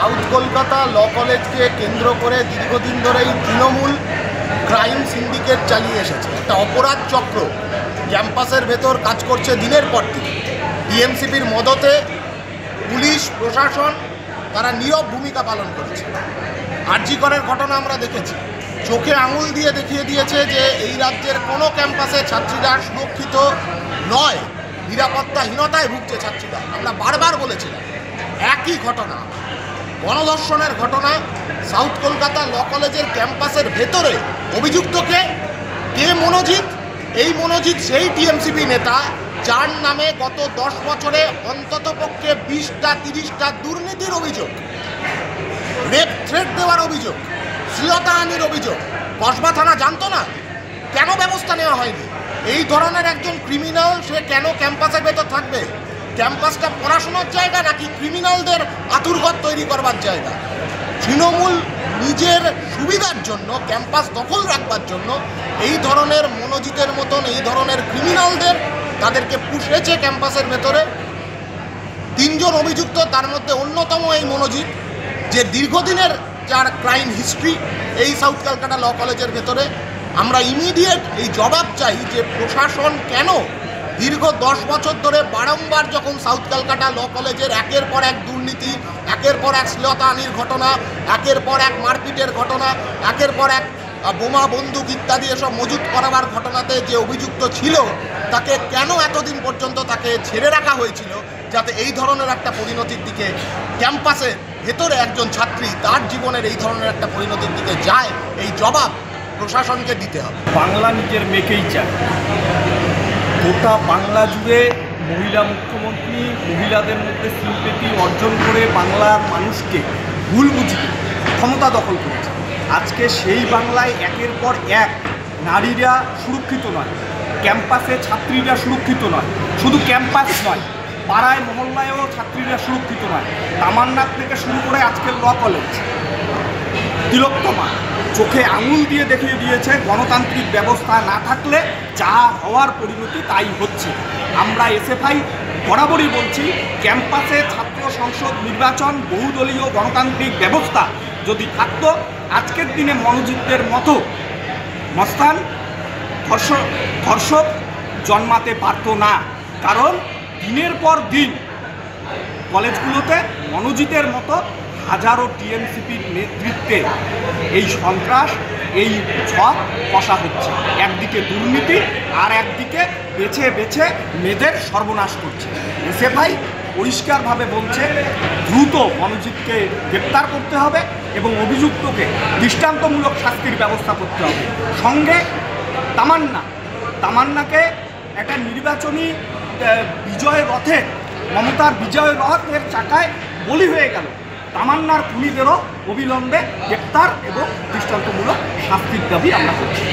South Kolkata ল কলেজকে কেন্দ্র করে দীর্ঘদিন ধরেই তৃণমূল ক্রাইম সিন্ডিকেট চালিয়ে এসেছে। একটা অপরাধ চক্র ক্যাম্পাসের ভেতর কাজ করছে দিনের পর দিন। টিএমসিপির মদতে পুলিশ প্রশাসন তারা নীরব ভূমিকা পালন করেছে। আরজি করের ঘটনা আমরা দেখেছি, চোখে আঙুল দিয়ে দেখিয়ে দিয়েছে যে এই রাজ্যের কোনো ক্যাম্পাসে ছাত্রীরা সুরক্ষিত নয়, নিরাপত্তাহীনতায় ভুগছে ছাত্রীরা। আমরা বারবার বলেছিলাম একই ঘটনা, গণধর্ষণের ঘটনা সাউথ কলকাতা ল কলেজের ক্যাম্পাসের ভেতরে। অভিযুক্তকে কে? মনোজিৎ। এই মনোজিৎ সেই টিএমসিপি নেতা যার নামে গত 10 বছরে অন্ততপক্ষে 20টা-30টা দুর্নীতির অভিযোগ, রেপ থ্রেট দেওয়ার অভিযোগ, শ্লীলতাহানির অভিযোগ। কসবা থানা জানতো না? কেন ব্যবস্থা নেওয়া হয়নি? এই ধরনের একজন ক্রিমিনাল সে কেন ক্যাম্পাসের ভেতর থাকবে? ক্যাম্পাসটা পড়াশোনার জায়গা নাকি ক্রিমিনালদের আতুরঘর তৈরি করবার জায়গা? তৃণমূল নিজের সুবিধার জন্য, ক্যাম্পাস দখল রাখবার জন্য এই ধরনের মনোজিতের মতন এই ধরনের ক্রিমিনালদের তাদেরকে পুষেছে ক্যাম্পাসের ভেতরে। 3 জন অভিযুক্ত, তার মধ্যে অন্যতম এই মনোজিৎ, যে দীর্ঘদিনের যার ক্রাইম হিস্ট্রি এই সাউথ কলকাতা ল কলেজের ভেতরে। আমরা ইমিডিয়েট এই জবাব চাই যে প্রশাসন কেন দীর্ঘ 10 বছর ধরে বারংবার যখন সাউথ কলকাতা ল কলেজের একের পর এক দুর্নীতি, একের পর এক শ্লীলতাহানির ঘটনা, একের পর এক মারপিটের ঘটনা, একের পর এক বোমা বন্দুক ইত্যাদি এসব মজুত করাবার ঘটনাতে যে অভিযুক্ত ছিল তাকে কেন এতদিন পর্যন্ত তাকে ছেড়ে রাখা হয়েছিল, যাতে এই ধরনের একটা পরিণতির দিকে ক্যাম্পাসে ভেতরে একজন ছাত্রী তার জীবনের এই ধরনের একটা পরিণতির দিকে যায়, এই জবাব প্রশাসনকে দিতে হবে। বাংলা নিজের মেকেই চায়। গোটা বাংলা জুড়ে মহিলা মুখ্যমন্ত্রী মহিলাদের মধ্যে সিম্পেথি অর্জন করে বাংলার মানুষকে ভুল বুঝিয়ে ক্ষমতা দখল করেছে। আজকে সেই বাংলায় একের পর এক নারীরা সুরক্ষিত নয়, ক্যাম্পাসে ছাত্রীরা সুরক্ষিত নয়, শুধু ক্যাম্পাস নয়, পাড়ায় মহল্লায়ও ছাত্রীরা সুরক্ষিত নয়। তামান্নার থেকে শুরু করে আজকের ল কলেজ, তিলোত্তমা চোখে আঙুল দিয়ে দেখিয়ে দিয়েছে গণতান্ত্রিক ব্যবস্থা না থাকলে যা হওয়ার পরিণতি তাই হচ্ছে। আমরা এসএফআই বরাবরই বলছি, ক্যাম্পাসে ছাত্র সংসদ নির্বাচন, বহুদলীয় গণতান্ত্রিক ব্যবস্থা যদি থাকতো, আজকের দিনে মনোজিতের মতো মস্তান ধর্ষক জন্মাতে পারত না। কারণ দিনের পর দিন কলেজগুলোতে মনোজিতের মতো হাজারো টিএমসিপির নেতৃত্বে এই সন্ত্রাস, এই ছক কষা হচ্ছে। একদিকে দুর্নীতি আর একদিকে বেছে বেছে মেয়েদের সর্বনাশ করছে। এসএফআই পরিষ্কারভাবে বলছে দ্রুত মনোজিৎকে গ্রেপ্তার করতে হবে এবং অভিযুক্তকে দৃষ্টান্তমূলক শাস্তির ব্যবস্থা করতে হবে। সঙ্গে তামান্নাকে একটা নির্বাচনী বিজয় রথে, মমতার বিজয় রথের চাকায় বলি হয়ে গেল। তামান্নার খুনিদেরও অবিলম্বে গ্রেপ্তার এবং দৃষ্টান্তমূলক শাস্তির দাবি আমরা করছি।